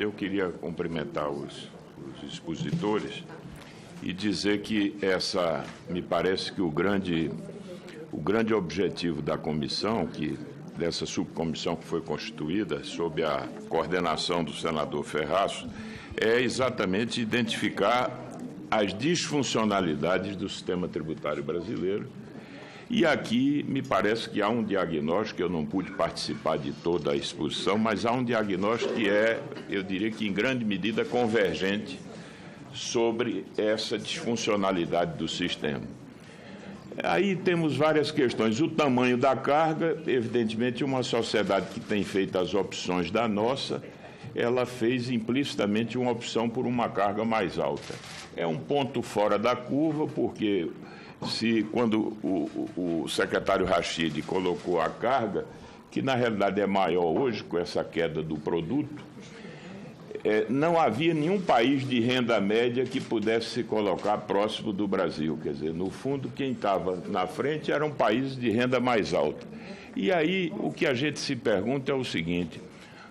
Eu queria cumprimentar os expositores e dizer que me parece que o grande objetivo da comissão, dessa subcomissão que foi constituída sob a coordenação do senador Ferraço, é exatamente identificar as disfuncionalidades do sistema tributário brasileiro. E aqui me parece que há um diagnóstico, eu não pude participar de toda a exposição, mas há um diagnóstico que eu diria que em grande medida convergente sobre essa disfuncionalidade do sistema. Aí temos várias questões. O tamanho da carga, evidentemente, uma sociedade que tem feito as opções da nossa, ela fez implicitamente uma opção por uma carga mais alta. É um ponto fora da curva, porque quando o secretário Rachid colocou a carga, que na realidade é maior hoje com essa queda do produto, não havia nenhum país de renda média que pudesse se colocar próximo do Brasil. Quer dizer, no fundo, quem estava na frente eram países de renda mais alta. E aí, o que a gente se pergunta é o seguinte: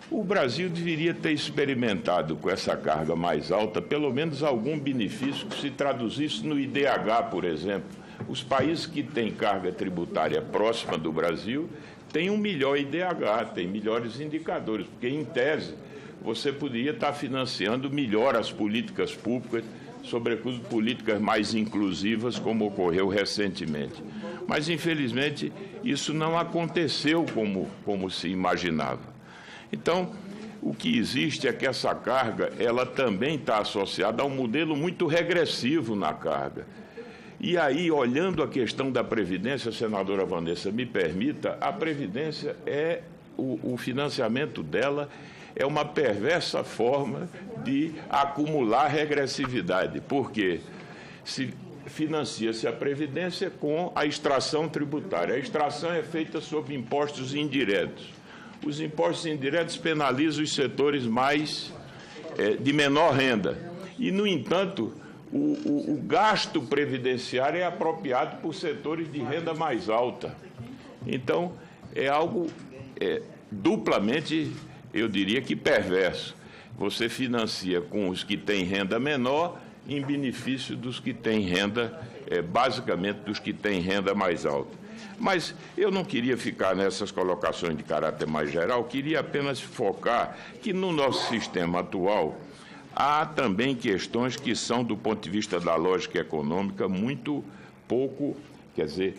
o Brasil deveria ter experimentado com essa carga mais alta, pelo menos algum benefício que se traduzisse no IDH, por exemplo. Os países que têm carga tributária próxima do Brasil têm um melhor IDH, têm melhores indicadores, porque, em tese, você poderia estar financiando melhor as políticas públicas, sobretudo políticas mais inclusivas, como ocorreu recentemente. Mas, infelizmente, isso não aconteceu como se imaginava. Então, o que existe é que essa carga, ela também está associada a um modelo muito regressivo na carga. E aí, olhando a questão da Previdência, senadora Vanessa, me permita, a Previdência o financiamento dela é uma perversa forma de acumular regressividade, porque financia-se a Previdência com a extração tributária. A extração é feita sob impostos indiretos. Os impostos indiretos penalizam os setores de menor renda. E, no entanto, o gasto previdenciário é apropriado por setores de renda mais alta. Então, é algo duplamente, eu diria que perverso. Você financia com os que têm renda menor em benefício dos que têm renda, basicamente dos que têm renda mais alta. Mas eu não queria ficar nessas colocações de caráter mais geral, queria apenas focar que no nosso sistema atual há também questões que são, do ponto de vista da lógica econômica, muito pouco, quer dizer,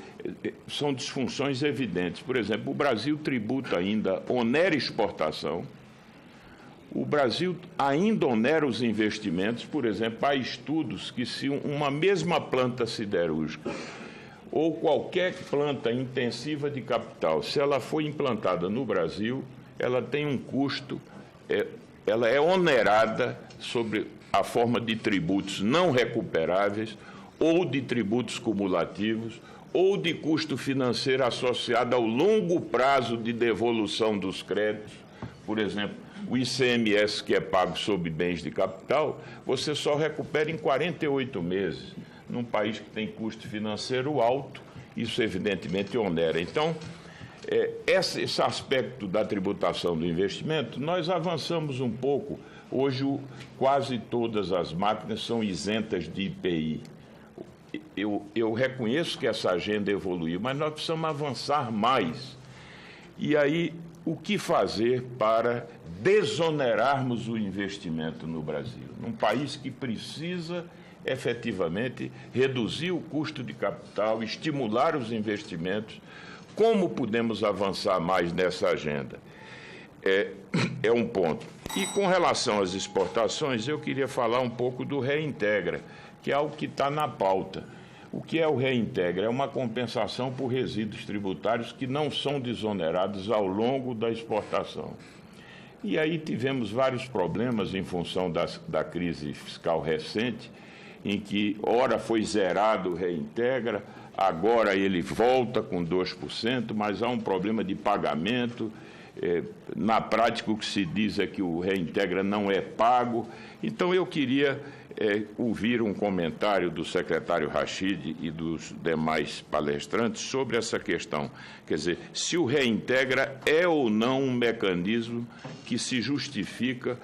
são disfunções evidentes. Por exemplo, o Brasil tributa ainda, onera exportação, o Brasil ainda onera os investimentos. Por exemplo, há estudos que se uma mesma planta siderúrgica ou qualquer planta intensiva de capital, se ela for implantada no Brasil, ela tem um custo, ela é onerada sobre a forma de tributos não recuperáveis, ou de tributos cumulativos, ou de custo financeiro associado ao longo prazo de devolução dos créditos. Por exemplo, o ICMS, que é pago sobre bens de capital, você só recupera em 48 meses. Num país que tem custo financeiro alto, isso evidentemente onera. Então, esse aspecto da tributação do investimento, nós avançamos um pouco. Hoje, quase todas as máquinas são isentas de IPI. Eu reconheço que essa agenda evoluiu, mas nós precisamos avançar mais. E aí, o que fazer para desonerarmos o investimento no Brasil? Num país que precisa efetivamente reduzir o custo de capital, estimular os investimentos. Como podemos avançar mais nessa agenda? É um ponto. E com relação às exportações, eu queria falar um pouco do Reintegra, que é algo que está na pauta. O que é o Reintegra? É uma compensação por resíduos tributários que não são desonerados ao longo da exportação. E aí tivemos vários problemas em função da crise fiscal recente, em que, ora, foi zerado o Reintegra, agora ele volta com 2%, mas há um problema de pagamento. Na prática, o que se diz é que o Reintegra não é pago. Então, eu queria ouvir um comentário do secretário Rachid e dos demais palestrantes sobre essa questão. Quer dizer, se o Reintegra é ou não um mecanismo que se justifica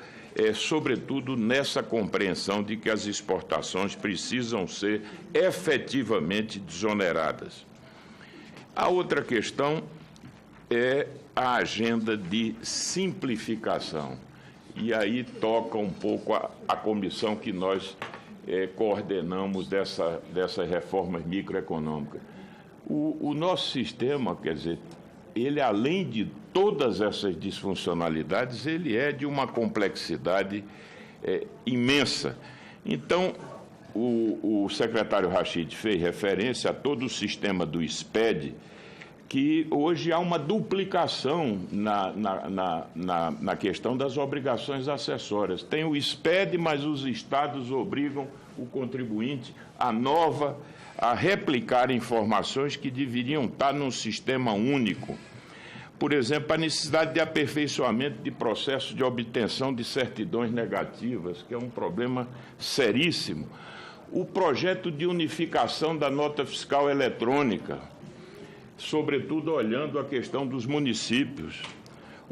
sobretudo nessa compreensão de que as exportações precisam ser efetivamente desoneradas. A outra questão é a agenda de simplificação. E aí toca um pouco a comissão que nós coordenamos dessas reformas microeconômicas. O nosso sistema, quer dizer, ele, além de todas essas disfuncionalidades, ele é de uma complexidade imensa. Então, o secretário Rachid fez referência a todo o sistema do SPED, que hoje há uma duplicação na questão das obrigações acessórias. Tem o SPED, mas os estados obrigam o contribuinte a replicar informações que deveriam estar num sistema único. Por exemplo, a necessidade de aperfeiçoamento de processos de obtenção de certidões negativas, que é um problema seríssimo. O projeto de unificação da nota fiscal eletrônica, sobretudo olhando a questão dos municípios.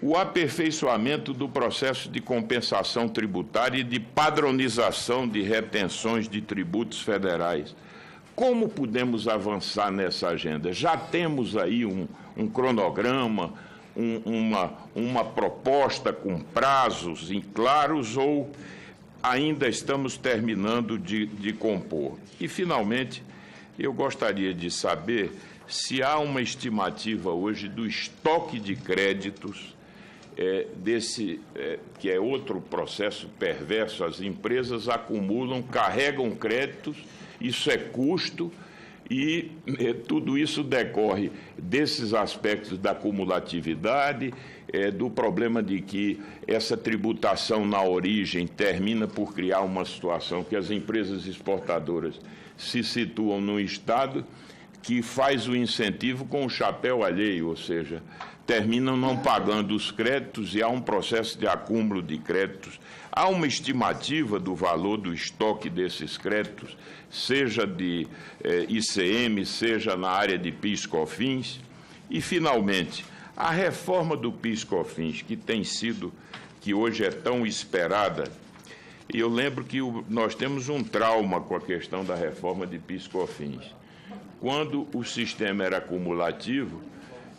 O aperfeiçoamento do processo de compensação tributária e de padronização de retenções de tributos federais. Como podemos avançar nessa agenda? Já temos aí um cronograma, uma proposta com prazos claros ou ainda estamos terminando de compor? E, finalmente, eu gostaria de saber se há uma estimativa hoje do estoque de créditos que é outro processo perverso. As empresas acumulam, carregam créditos, isso é custo, e tudo isso decorre desses aspectos da cumulatividade, do problema de que essa tributação na origem termina por criar uma situação que as empresas exportadoras se situam num estado que faz o incentivo com o chapéu alheio, ou seja, terminam não pagando os créditos e há um processo de acúmulo de créditos. Há uma estimativa do valor do estoque desses créditos, seja de ICM, seja na área de PIS/COFINS. E, finalmente, a reforma do PIS/COFINS, que hoje é tão esperada. E eu lembro que nós temos um trauma com a questão da reforma de PIS/COFINS. Quando o sistema era cumulativo,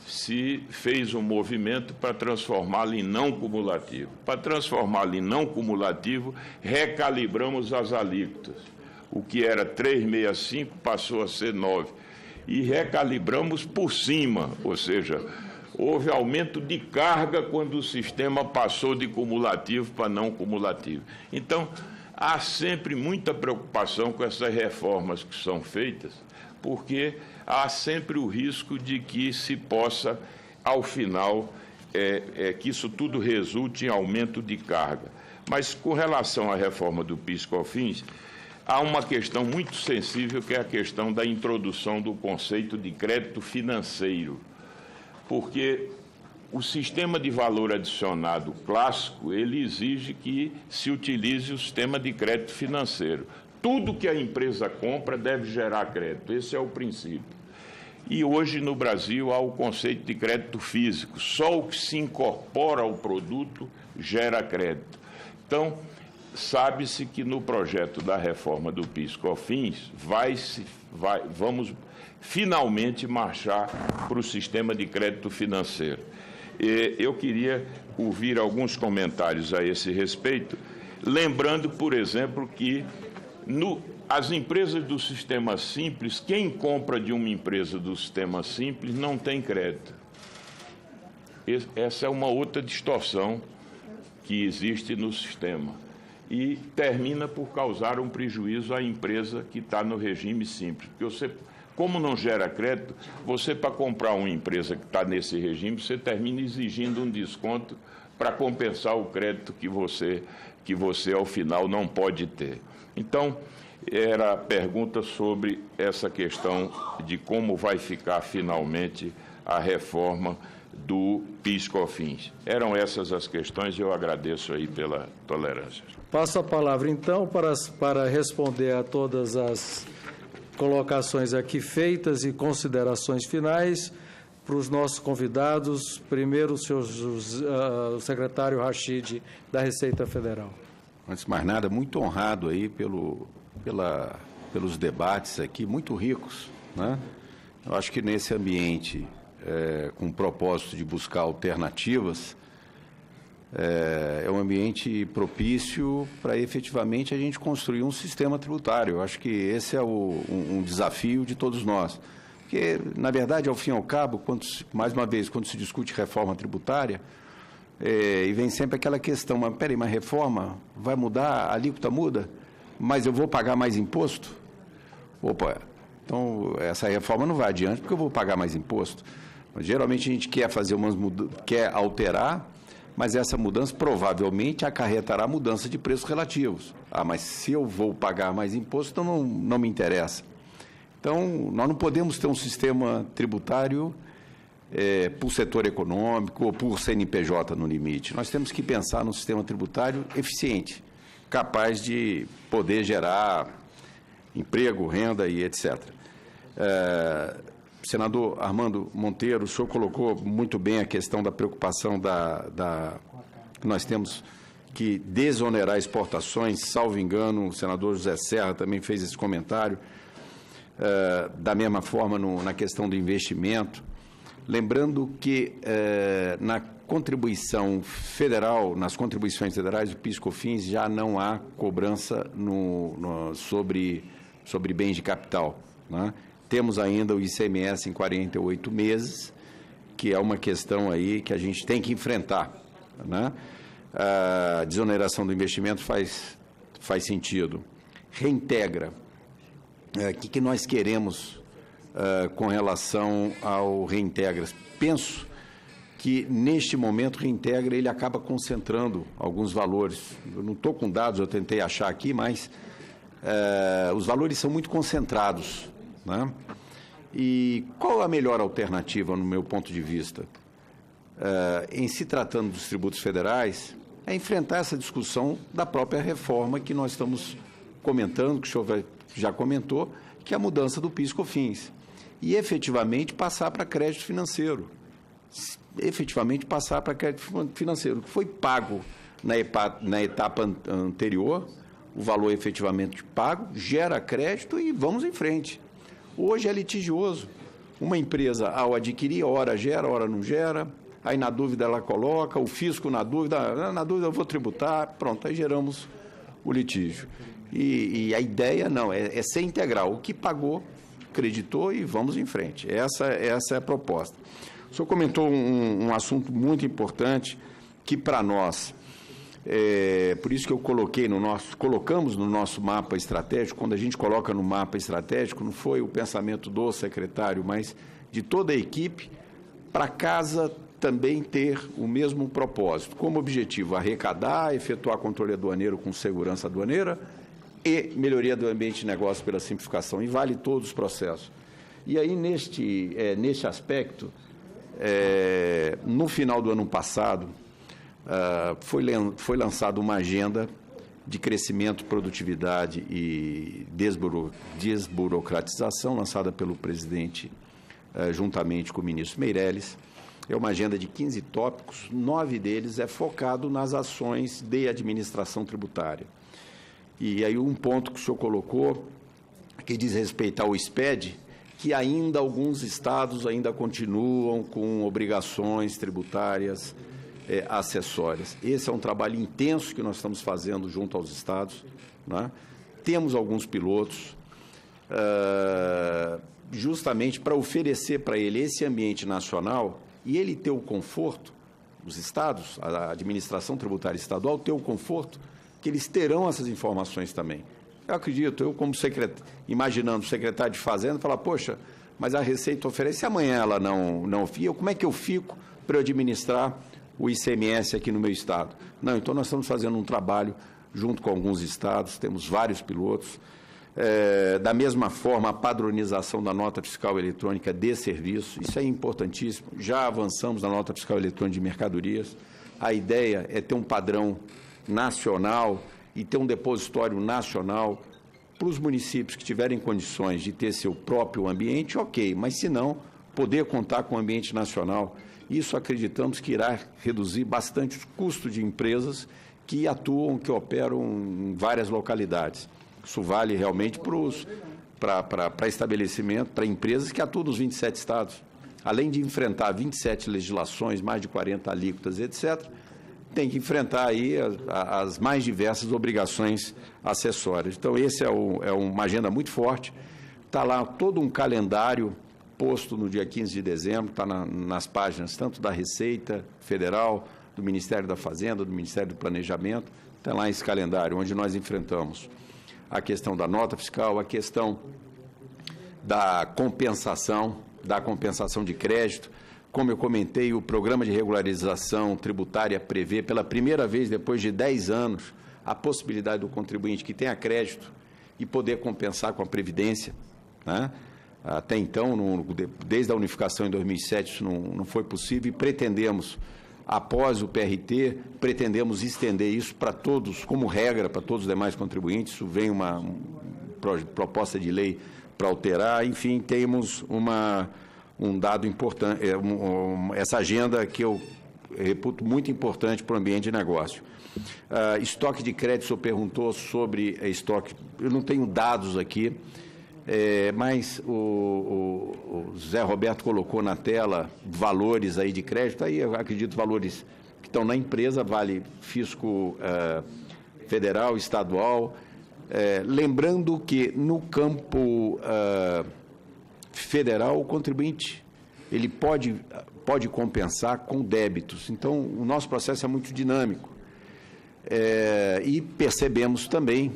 se fez um movimento para transformá-lo em não cumulativo. Para transformá-lo em não cumulativo, recalibramos as alíquotas. O que era 3,65 passou a ser 9. E recalibramos por cima, ou seja, houve aumento de carga quando o sistema passou de cumulativo para não cumulativo. Então, há sempre muita preocupação com essas reformas que são feitas, porque há sempre o risco de que se possa, ao final, que isso tudo resulte em aumento de carga. Mas, com relação à reforma do PIS/COFINS, há uma questão muito sensível, que é a questão da introdução do conceito de crédito financeiro, porque o sistema de valor adicionado clássico, ele exige que se utilize o sistema de crédito financeiro. Tudo que a empresa compra deve gerar crédito, esse é o princípio. E hoje no Brasil há o conceito de crédito físico, só o que se incorpora ao produto gera crédito. Então, sabe-se que no projeto da reforma do PIS/COFINS vamos finalmente marchar para o sistema de crédito financeiro. Eu queria ouvir alguns comentários a esse respeito, lembrando, por exemplo, que as empresas do Sistema Simples, quem compra de uma empresa do Sistema Simples não tem crédito. Essa é uma outra distorção que existe no sistema e termina por causar um prejuízo à empresa que está no regime simples. Porque você, como não gera crédito, você, para comprar uma empresa que está nesse regime, você termina exigindo um desconto para compensar o crédito que você, ao final, não pode ter. Então, era a pergunta sobre essa questão de como vai ficar, finalmente, a reforma do PIS/COFINS. Eram essas as questões e eu agradeço aí pela tolerância. Passo a palavra, então, para responder a todas as colocações aqui feitas e considerações finais para os nossos convidados. Primeiro, o secretário Rachid, da Receita Federal. antes de mais nada, muito honrado aí pelos debates aqui, muito ricos, né? Eu acho que nesse ambiente, com o propósito de buscar alternativas, é um ambiente propício para efetivamente a gente construir um sistema tributário. Eu acho que esse é um desafio de todos nós. Porque, na verdade, ao fim e ao cabo, mais uma vez, quando se discute reforma tributária, e vem sempre aquela questão, mas peraí, mas reforma vai mudar, a alíquota muda, mas eu vou pagar mais imposto? Opa, então essa reforma não vai adiante porque eu vou pagar mais imposto. Mas, geralmente a gente quer fazer quer alterar, mas essa mudança provavelmente acarretará mudança de preços relativos. Ah, mas se eu vou pagar mais imposto, então não me interessa. Então, nós não podemos ter um sistema tributário por setor econômico ou por CNPJ no limite. Nós temos que pensar num sistema tributário eficiente, capaz de poder gerar emprego, renda e etc. Senador Armando Monteiro, o senhor colocou muito bem a questão da preocupação que nós temos que desonerar exportações. Salvo engano, o senador José Serra também fez esse comentário. Da mesma forma, na questão do investimento. Lembrando que na contribuição federal, nas contribuições federais, o PIS/COFINS, já não há cobrança sobre bens de capital, né? Temos ainda o ICMS em 48 meses, que é uma questão aí que a gente tem que enfrentar, né? A desoneração do investimento faz sentido. Reintegra. O que nós queremos com relação ao Reintegra? Penso que, neste momento, o Reintegra ele acaba concentrando alguns valores. Eu não estou com dados, eu tentei achar aqui, mas os valores são muito concentrados, né? E qual a melhor alternativa, no meu ponto de vista? Em se tratando dos tributos federais, é enfrentar essa discussão da própria reforma que nós estamos comentando, que o senhor já comentou, que é a mudança do PIS/COFINS. E efetivamente passar para crédito financeiro. Efetivamente passar para crédito financeiro. O que foi pago na etapa anterior, o valor efetivamente pago, gera crédito e vamos em frente. Hoje é litigioso. Uma empresa, ao adquirir, ora gera, ora não gera, aí na dúvida ela coloca, o fisco na dúvida eu vou tributar, pronto, aí geramos o litígio. E a ideia não, é ser integral. O que pagou, creditou e vamos em frente. Essa é a proposta. O senhor comentou um assunto muito importante que, para nós, por isso que eu colocamos no nosso mapa estratégico. Quando a gente coloca no mapa estratégico, não foi o pensamento do secretário, mas de toda a equipe, para casa também ter o mesmo propósito. Como objetivo, arrecadar, efetuar controle aduaneiro com segurança aduaneira e melhoria do ambiente de negócio pela simplificação. E vale todos os processos. E aí, neste aspecto, no final do ano passado, foi lançada uma agenda de crescimento, produtividade e desburocratização, lançada pelo presidente, juntamente com o ministro Meirelles. É uma agenda de 15 tópicos, 9 deles é focado nas ações de administração tributária. E aí um ponto que o senhor colocou, que diz respeito ao SPED, que ainda alguns estados ainda continuam com obrigações tributárias acessórias. Esse é um trabalho intenso que nós estamos fazendo junto aos estados, né? Temos alguns pilotos, justamente para oferecer para ele esse ambiente nacional e ele ter o conforto, os estados, a administração tributária estadual, ter o conforto que eles terão essas informações também. Eu acredito, eu como imaginando o secretário de Fazenda, falar, poxa, mas a Receita oferece, se amanhã ela não fica, como é que eu fico para eu administrar o ICMS aqui no meu estado? Não, então nós estamos fazendo um trabalho junto com alguns estados, temos vários pilotos. Da mesma forma, a padronização da nota fiscal eletrônica de serviço, isso é importantíssimo. Já avançamos na nota fiscal eletrônica de mercadorias. A ideia é ter um padrão nacional e ter um depositório nacional para os municípios que tiverem condições de ter seu próprio ambiente, ok, mas se não, poder contar com o ambiente nacional. Isso acreditamos que irá reduzir bastante os custos de empresas que atuam, que operam em várias localidades. Isso vale realmente para estabelecimento, para empresas que atuam nos 27 estados. Além de enfrentar 27 legislações, mais de 40 alíquotas, etc., tem que enfrentar aí as mais diversas obrigações acessórias. Então, esse é uma agenda muito forte. Está lá todo um calendário posto no dia 15 de dezembro, está nas páginas tanto da Receita Federal, do Ministério da Fazenda, do Ministério do Planejamento. Tem lá esse calendário, onde nós enfrentamos a questão da nota fiscal, a questão da compensação de crédito. Como eu comentei, o programa de regularização tributária prevê, pela primeira vez, depois de 10 anos, a possibilidade do contribuinte que tenha crédito e poder compensar com a Previdência, né? Até então, desde a unificação em 2007, isso não foi possível e pretendemos, após o PRT, pretendemos estender isso para todos, como regra, para todos os demais contribuintes. Isso vem uma proposta de lei para alterar. Enfim, temos um dado importante, essa agenda que eu reputo muito importante para o ambiente de negócio. Estoque de crédito, o senhor perguntou sobre estoque. Eu não tenho dados aqui, mas o Zé Roberto colocou na tela valores aí de crédito. Aí eu acredito valores que estão na empresa, vale fisco federal, estadual. Lembrando que no campo federal, o contribuinte ele pode compensar com débitos. Então, o nosso processo é muito dinâmico. E percebemos também,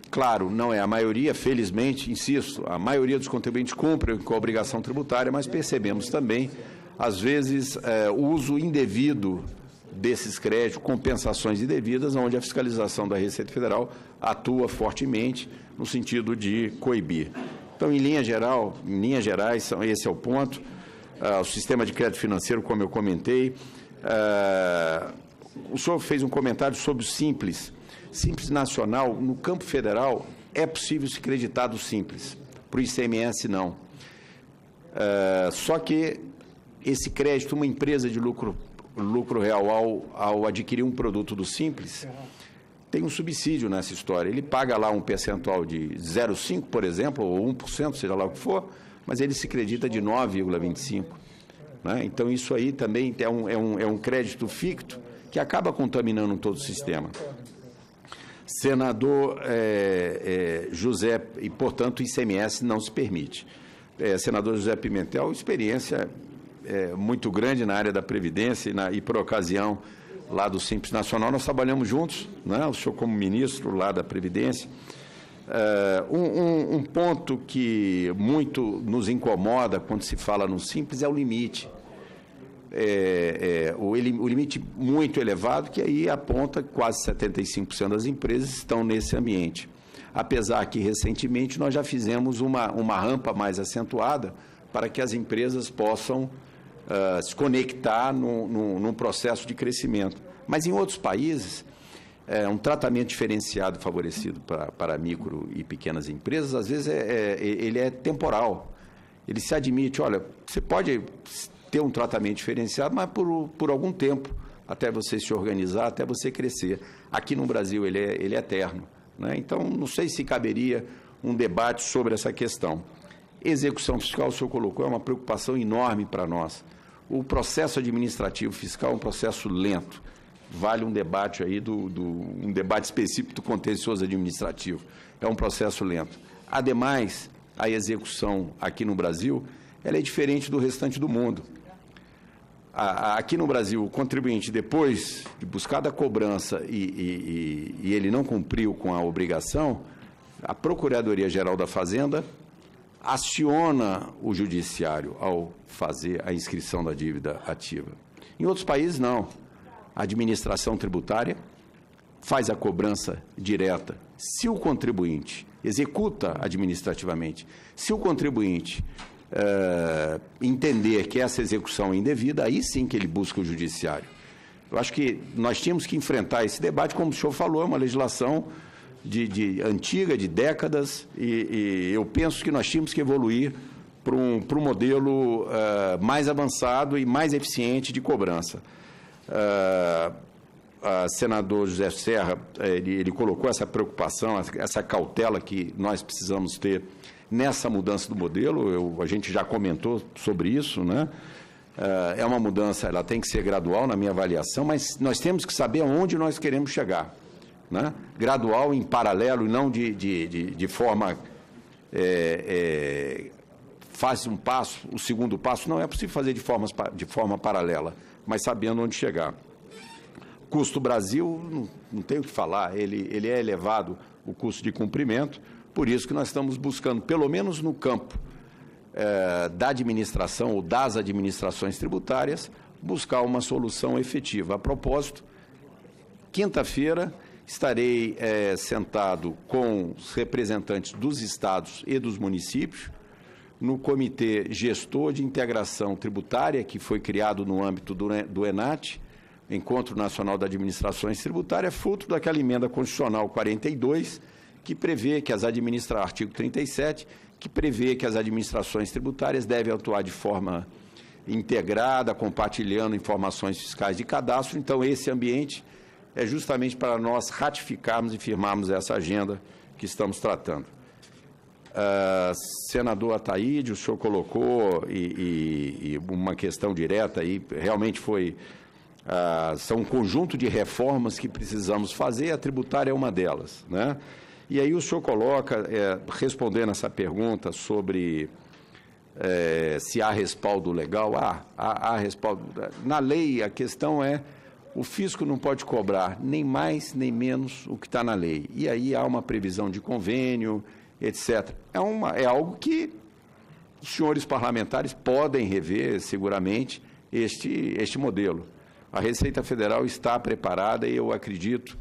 claro, não é a maioria, felizmente, insisto, a maioria dos contribuintes cumpre com a obrigação tributária, mas percebemos também, às vezes, o uso indevido desses créditos, compensações indevidas, onde a fiscalização da Receita Federal atua fortemente no sentido de coibir. Então, em linhas gerais, esse é o ponto. O sistema de crédito financeiro, como eu comentei. O senhor fez um comentário sobre o Simples. Simples Nacional, no campo federal, é possível se creditar do Simples. Para o ICMS, não. Só que esse crédito, uma empresa de lucro real, ao adquirir um produto do Simples, tem um subsídio nessa história. Ele paga lá um percentual de 0,5%, por exemplo, ou 1%, seja lá o que for, mas ele se credita de 9,25%. Né? Então, isso aí também é um crédito ficto que acaba contaminando todo o sistema. Senador José, e, portanto, o ICMS não se permite. Senador José Pimentel, experiência muito grande na área da Previdência e por ocasião lá do Simples Nacional, nós trabalhamos juntos, né? O senhor como ministro lá da Previdência. Um ponto que muito nos incomoda quando se fala no Simples é o limite. O limite muito elevado, que aí aponta que quase 75% das empresas estão nesse ambiente. Apesar que, recentemente, nós já fizemos uma rampa mais acentuada para que as empresas possam se conectar num processo de crescimento. Mas, em outros países, um tratamento diferenciado favorecido para micro e pequenas empresas, às vezes, ele é temporal. Ele se admite, olha, você pode ter um tratamento diferenciado, mas por algum tempo, até você se organizar, até você crescer. Aqui no Brasil, ele é eterno. Né? Então, não sei se caberia um debate sobre essa questão. Execução fiscal, o senhor colocou, é uma preocupação enorme para nós. O processo administrativo fiscal é um processo lento. Vale um debate aí, um debate específico do contencioso administrativo. É um processo lento. Ademais, a execução aqui no Brasil, ela é diferente do restante do mundo. Aqui no Brasil, o contribuinte, depois de buscar a cobrança e ele não cumpriu com a obrigação, a Procuradoria-Geral da Fazenda aciona o judiciário ao fazer a inscrição da dívida ativa. Em outros países, não. A administração tributária faz a cobrança direta. Se o contribuinte executa administrativamente, se o contribuinte entender que essa execução é indevida, aí sim que ele busca o judiciário. Eu acho que nós tínhamos que enfrentar esse debate, como o senhor falou, é uma legislação antiga, de décadas, e eu penso que nós tínhamos que evoluir para um modelo mais avançado e mais eficiente de cobrança. senador José Serra, ele colocou essa preocupação, essa cautela que nós precisamos ter nessa mudança do modelo. A gente já comentou sobre isso, né? É uma mudança, ela tem que ser gradual na minha avaliação, mas nós temos que saber aonde nós queremos chegar, né? Gradual, em paralelo, e não de forma... faz um passo, o segundo passo. Não é possível fazer de forma paralela, mas sabendo onde chegar. Custo Brasil, não tem o que falar, ele é elevado, o custo de cumprimento, por isso que nós estamos buscando, pelo menos no campo da administração ou das administrações tributárias, buscar uma solução efetiva. A propósito, quinta-feira estarei sentado com os representantes dos estados e dos municípios no Comitê Gestor de Integração Tributária, que foi criado no âmbito do ENAT, Encontro Nacional de Administrações Tributárias, fruto daquela emenda constitucional 42, que prevê que artigo 37, que prevê que as administrações tributárias devem atuar de forma integrada, compartilhando informações fiscais de cadastro. Então, esse ambiente é justamente para nós ratificarmos e firmarmos essa agenda que estamos tratando. Senador Ataíde, o senhor colocou, e uma questão direta aí, realmente são um conjunto de reformas que precisamos fazer, a tributária é uma delas, né? E aí o senhor coloca, respondendo essa pergunta sobre se há respaldo legal, há respaldo. Na lei, a questão é, o fisco não pode cobrar nem mais nem menos o que está na lei. E aí há uma previsão de convênio, etc. É algo que os senhores parlamentares podem rever, seguramente, este modelo. A Receita Federal está preparada e eu acredito,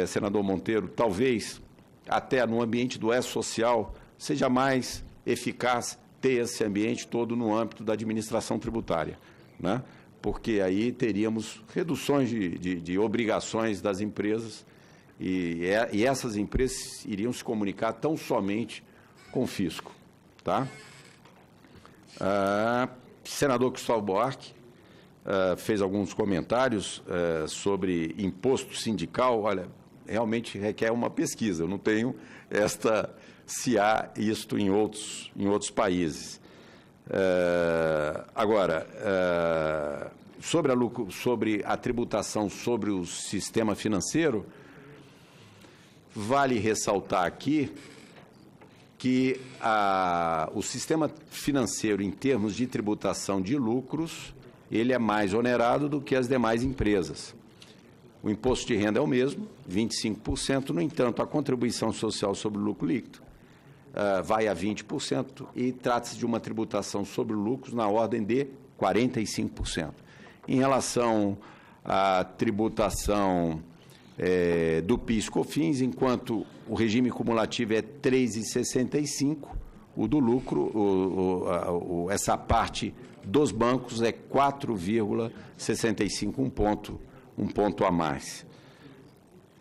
senador Monteiro, talvez até no ambiente do E-Social seja mais eficaz ter esse ambiente todo no âmbito da administração tributária, né? Porque aí teríamos reduções de obrigações das empresas e essas empresas iriam se comunicar tão somente com o fisco, tá? Senador Cristóvão Buarque fez alguns comentários sobre imposto sindical. Olha, realmente requer uma pesquisa, eu não tenho se há isto em outros países. Agora, sobre a tributação sobre o sistema financeiro, vale ressaltar aqui que o sistema financeiro, em termos de tributação de lucros, ele é mais onerado do que as demais empresas. O imposto de renda é o mesmo, 25%, no entanto, a contribuição social sobre o lucro líquido vai a 20% e trata-se de uma tributação sobre lucros na ordem de 45%. Em relação à tributação do PIS/COFINS, enquanto o regime cumulativo é 3,65%, o do lucro, essa parte dos bancos é 4,65%, um ponto a mais.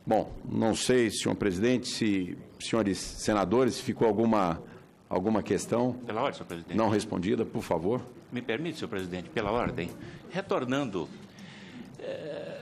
Bom, não sei, senhor presidente, senhores senadores, se ficou alguma questão pela ordem, senhor presidente, não respondida, por favor. Me permite, senhor presidente, pela ordem, retornando